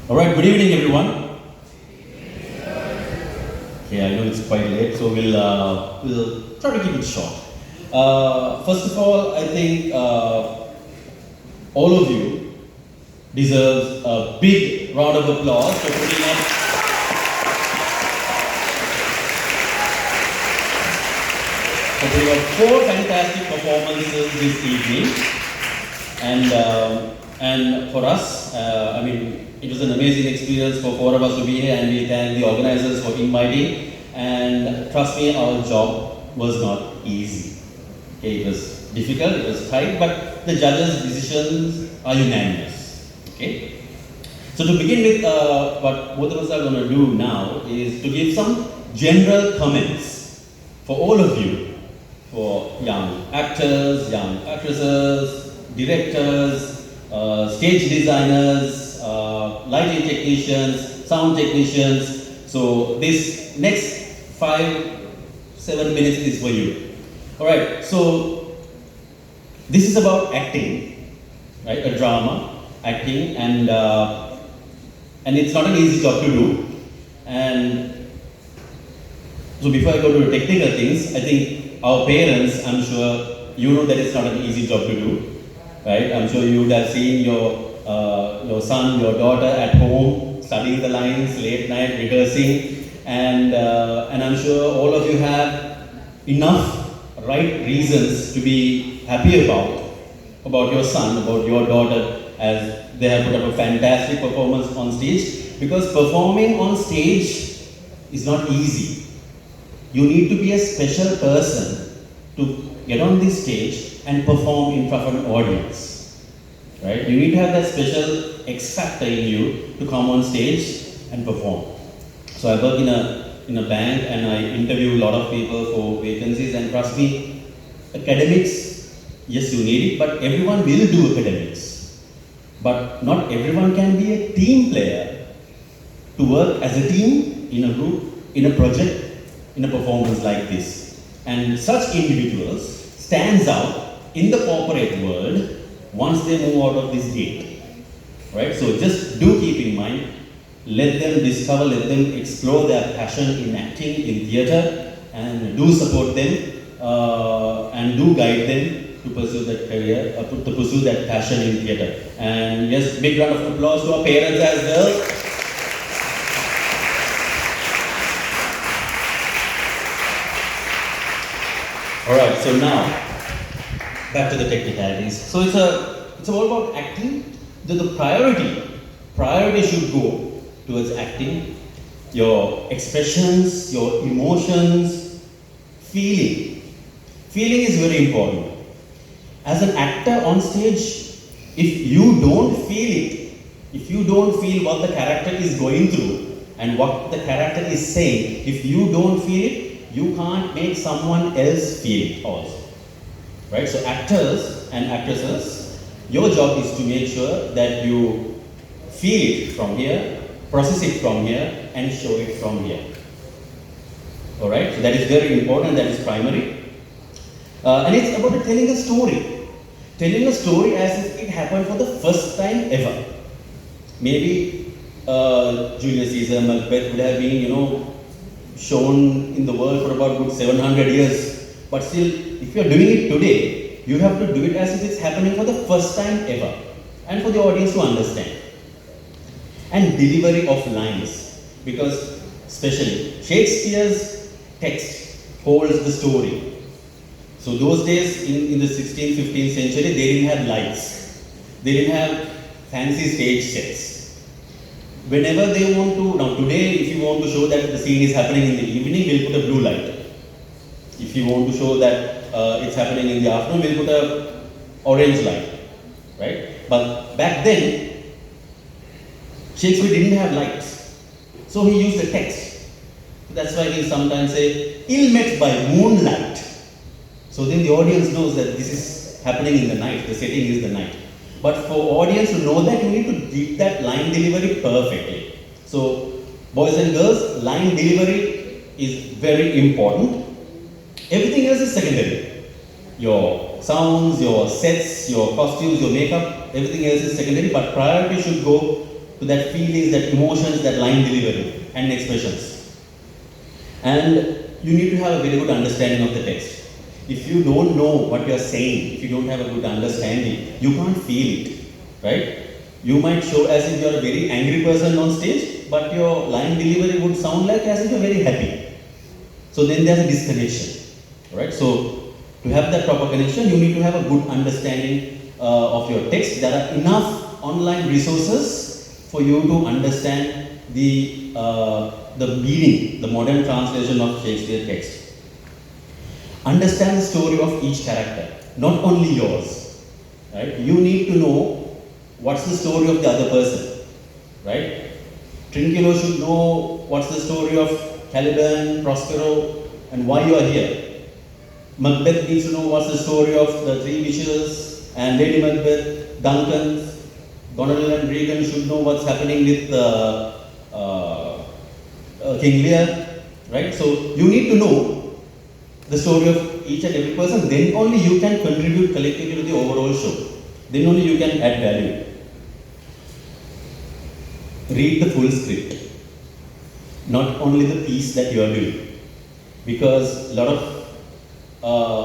All right, good evening, everyone. Okay, I know it's quite late, so we'll try to keep it short. First of all, I think all of you deserve a big round of applause for putting up four fantastic performances this evening. And for us, I mean, it was an amazing experience for four of us to be here, and we thank the organizers for inviting. And trust me, our job was not easy. Okay, it was difficult, it was tight, but the judges' decisions are unanimous. Okay. So to begin with, what both of us are going to do now is to give some general comments for all of you, for young actors, young actresses, directors, stage designers, lighting technicians, sound technicians. So this next 5-7 minutes is for you. All right. So this is about acting, right? A drama, acting, and it's not an easy job to do. And so before I go to the technical things, I think our parents, I'm sure you know that it's not an easy job to do. Right? I'm sure you would have seen your son, your daughter at home studying the lines late night, rehearsing, and I'm sure all of you have enough right reasons to be happy about your son, about your daughter, as they have put up a fantastic performance on stage. Because performing on stage is not easy. You need to be a special person to get on this stage and perform in front of an audience, right? You need to have that special X factor in you to come on stage and perform. So I work in a bank, and I interview a lot of people for vacancies, and trust me, academics, yes, you need it, but everyone will do academics. But not everyone can be a team player to work as a team, in a group, in a project, in a performance like this. And such individuals stands out in the corporate world once they move out of this gate, right? So just do keep in mind, let them discover, let them explore their passion in acting, in theatre, and do support them and do guide them to pursue that career, to pursue that passion in theatre. And yes, big round of applause to our parents as well. All right, so now back to the technicalities. So it's all about acting. The priority should go towards acting. Your expressions, your emotions, feeling. Feeling is very important. As an actor on stage, if you don't feel it, if you don't feel what the character is going through and what the character is saying, if you don't feel it, you can't make someone else feel it also. Right? So actors and actresses, your job is to make sure that you feel it from here, process it from here, and show it from here. All right? So that is very important, that is primary. And it's about telling a story. Telling a story as if it happened for the first time ever. Maybe Julius Caesar, Macbeth would have been, shown in the world for about good 700 years. But still, if you're doing it today, you have to do it as if it's happening for the first time ever, and for the audience to understand. And delivery of lines, because especially Shakespeare's text holds the story. So those days in the 16th, 15th century, they didn't have lights. They didn't have fancy stage sets. Whenever they want to, now today, if you want to show that the scene is happening in the evening, we'll put a blue light. If you want to show that it's happening in the afternoon, we'll put a orange light, right? But back then, Shakespeare didn't have lights, so he used the text. That's why he sometimes say, "Ill met by moonlight." So then the audience knows that this is happening in the night. The setting is the night. But for audience to know that, you need to keep that line delivery perfectly. So, boys and girls, line delivery is very important. Everything else is secondary. Your sounds, your sets, your costumes, your makeup, everything else is secondary, but priority should go to that feelings, that emotions, that line delivery and expressions. And you need to have a very good understanding of the text. If you don't know what you are saying, if you don't have a good understanding, you can't feel it, right? You might show as if you are a very angry person on stage, but your line delivery would sound like as if you are very happy. So then there's a disconnection, right? So to have that proper connection, you need to have a good understanding of your text. There are enough online resources for you to understand the meaning, the modern translation of Shakespeare text. Understand the story of each character, not only yours, right? You need to know what's the story of the other person, right? Trinculo should know what's the story of Caliban, Prospero, and why you are here. Macbeth needs to know what's the story of the three wishes, and Lady Macbeth, Duncan, Goneril and Regan should know what's happening with King Lear, right? So you need to know the story of each and every person, then only you can contribute collectively to the overall show. Then only you can add value. Read the full script, not only the piece that you are doing. Because a lot of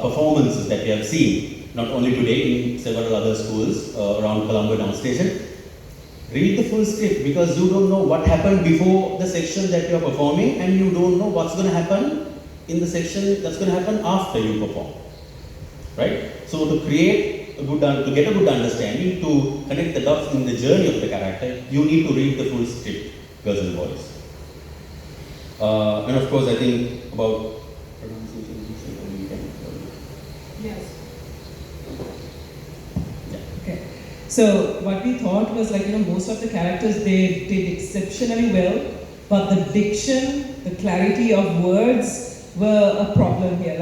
performances that we have seen, not only today in several other schools around Colombo Downstation, read the full script because you don't know what happened before the section that you are performing and you don't know what's going to happen in the section that's going to happen after you perform, right? So to create a good, to get a good understanding, to connect the dots in the journey of the character, you need to read the full script, girls and boys. And of course, I think about pronunciation. Yes. Yeah. Okay. So what we thought was most of the characters, they did exceptionally well, but the diction, the clarity of words were a problem here.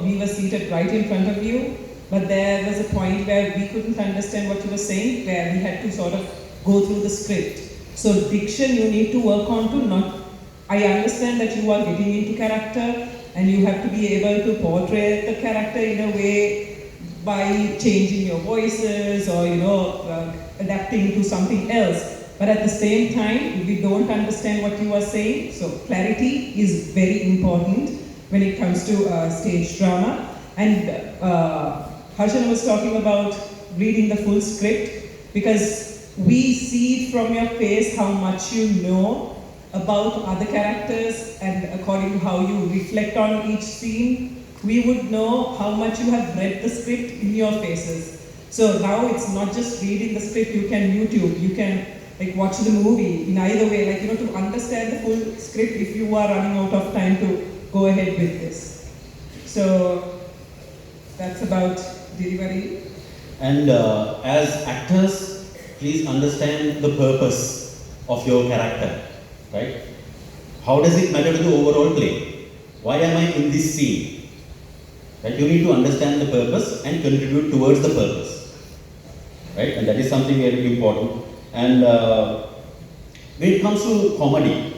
We were seated right in front of you, but there was a point where we couldn't understand what you were saying, where we had to sort of go through the script. So diction you need to work on to not, I understand that you are getting into character and you have to be able to portray the character in a way by changing your voices or, adapting to something else. But at the same time, we don't understand what you are saying. So clarity is very important when it comes to stage drama. And Harshana was talking about reading the full script because we see from your face how much you know about other characters, and according to how you reflect on each scene, we would know how much you have read the script in your faces. So now it's not just reading the script, you can YouTube, you can watch the movie in either way, to understand the full script if you are running out of time to go ahead with this. So that's about delivery. And as actors, please understand the purpose of your character, right? How does it matter to the overall play? Why am I in this scene? Right? You need to understand the purpose and contribute towards the purpose, right? And that is something very important. And when it comes to comedy,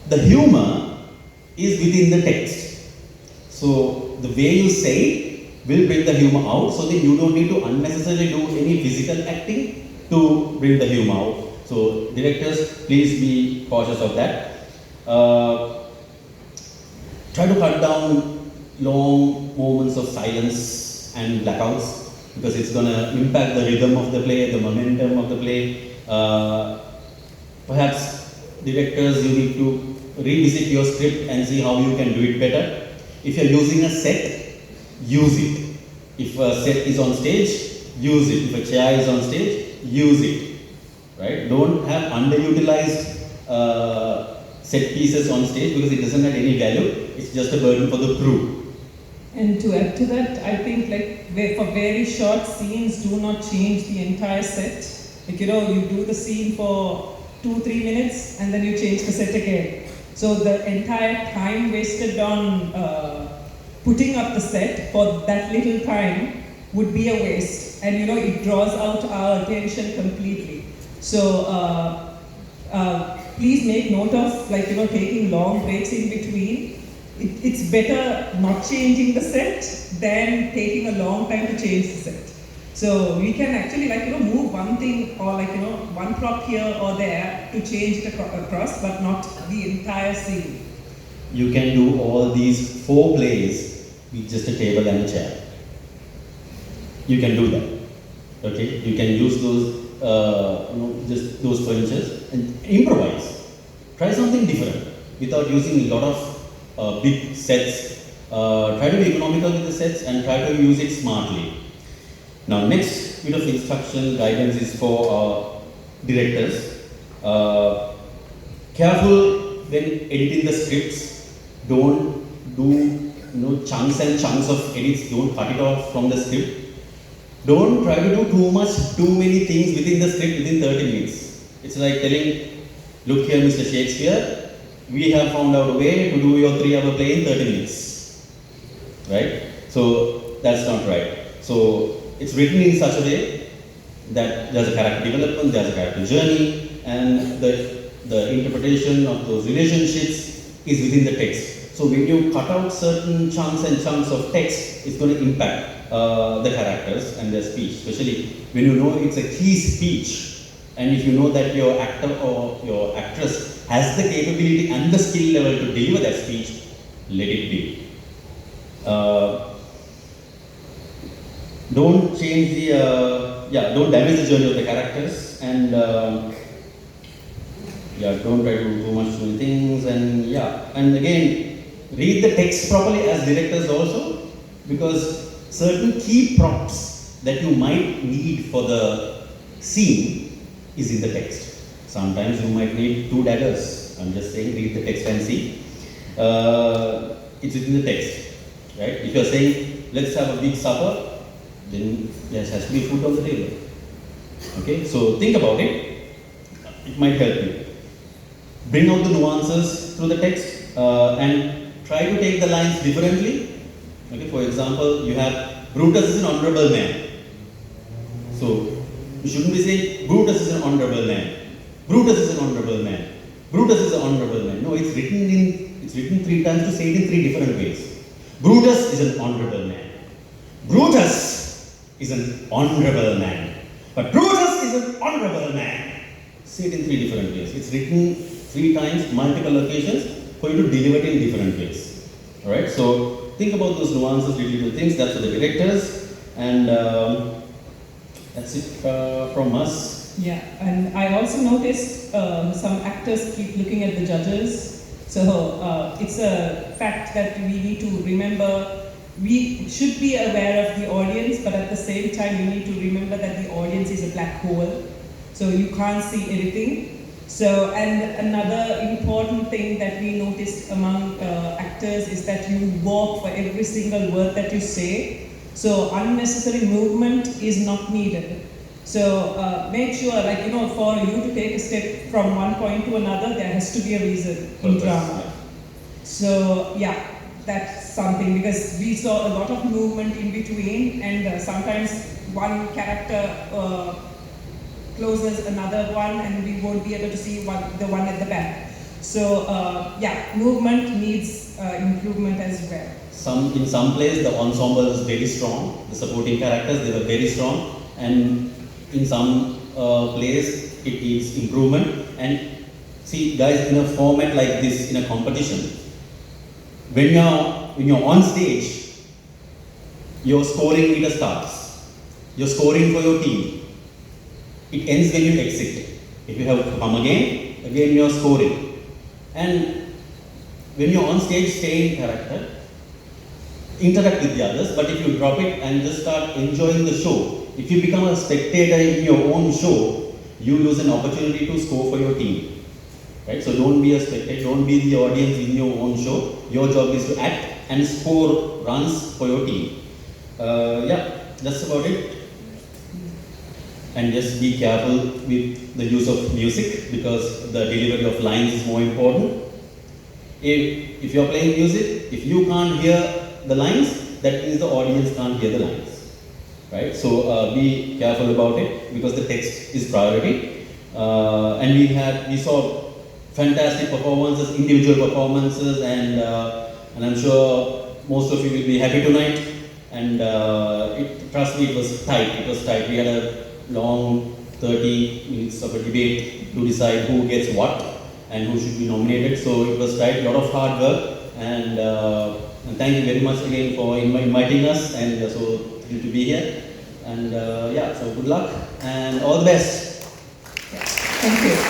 the humor is within the text. So the way you say it will bring the humor out, so that you don't need to unnecessarily do any physical acting to bring the humor out. So directors, please be cautious of that. Try to cut down long moments of silence and blackouts, because it's going to impact the rhythm of the play, the momentum of the play. Perhaps directors, you need to revisit your script and see how you can do it better. If you're using a set, use it. If a set is on stage, use it. If a chair is on stage, use it. Right? Don't have underutilized set pieces on stage, because it doesn't have any value. It's just a burden for the crew. And to add to that, I think for very short scenes, do not change the entire set. You do the scene for 2-3 minutes and then you change the set again. So the entire time wasted on putting up the set for that little time would be a waste. And it draws out our attention completely. So please make note of taking long breaks in between. It's better not changing the set than taking a long time to change the set. So we can actually move one thing or one prop here or there to change it across, but not the entire scene. You can do all these 4 plays with just a table and a chair. You can do that. Okay, you can use those, just those furnitures and improvise. Try something different without using a lot of big sets. Try to be economical with the sets and try to use it smartly. Now, next bit of instruction guidance is for directors. Careful when editing the scripts. Don't do chunks and chunks of edits. Don't cut it off from the script. Don't try to do too many things within the script within 30 minutes. It's like telling, look here, Mr. Shakespeare, we have found out a way to do your 3-hour play in 30 minutes. Right? So that's not right. So it's written in such a way that there's a character development, there's a character journey, and the interpretation of those relationships is within the text. So when you cut out certain chunks and chunks of text, it's going to impact the characters and their speech, especially when you know it's a key speech, and if you know that your actor or your actress has the capability and the skill level to deliver that speech, let it be. Don't change the, don't damage the journey of the characters, and don't try to do too many things, and again, read the text properly as directors also, because certain key props that you might need for the scene is in the text. Sometimes you might need 2 daggers. I'm just saying, read the text and see. It's in the text, right? If you're saying, let's have a big supper, then there has to be food on the table. Okay, so think about it. It might help you. Bring out the nuances through the text and try to take the lines differently. Okay, for example, you have Brutus is an honorable man. So you shouldn't be saying Brutus is an honorable man. Brutus is an honorable man. Brutus is an honorable man. No, it's written 3 times to say it in 3 different ways. Brutus is an honorable man. Brutus is an honorable man. But Brutus is an honorable man. Say it in 3 different ways. It's written 3 times, multiple occasions, for you to deliver it in different ways. Alright, so think about those nuances, little things. That's for the directors, and that's it from us. Yeah, and I also noticed some actors keep looking at the judges. So it's a fact that we need to remember. We should be aware of the audience, but at the same time, we need to remember that the audience is a black hole. So you can't see anything. So, and another important thing that we noticed among actors is that you walk for every single word that you say. So unnecessary movement is not needed. So make sure, for you to take a step from one point to another, there has to be a reason in drama. So that's something, because we saw a lot of movement in between, and sometimes one character closes another one, and we won't be able to see the one at the back. So movement needs improvement as well. In some plays, the ensemble is very strong. The supporting characters, they were very strong, and in some plays, it needs improvement. And see, guys, in a format like this, in a competition, when you're on stage, your scoring meter starts. You're scoring for your team. It ends when you exit. If you have to come again you're scoring. And when you're on stage, stay in character, interact with the others, but if you drop it and just start enjoying the show, if you become a spectator in your own show, you lose an opportunity to score for your team. Right? So don't be a spectator, don't be the audience in your own show. Your job is to act and score runs for your team. That's about it. And just be careful with the use of music, because the delivery of lines is more important. If you're playing music, if you can't hear the lines, that means the audience can't hear the lines. Right? So be careful about it, because the text is priority. And we saw fantastic performances, individual performances, and I'm sure most of you will be happy tonight and trust me, it was tight. It was tight. We had a long 30 minutes of a debate to decide who gets what and who should be nominated. So it was tight, a lot of hard work, and thank you very much again for inviting us, and so thrilled to be here. And yeah, so good luck and all the best. Thank you.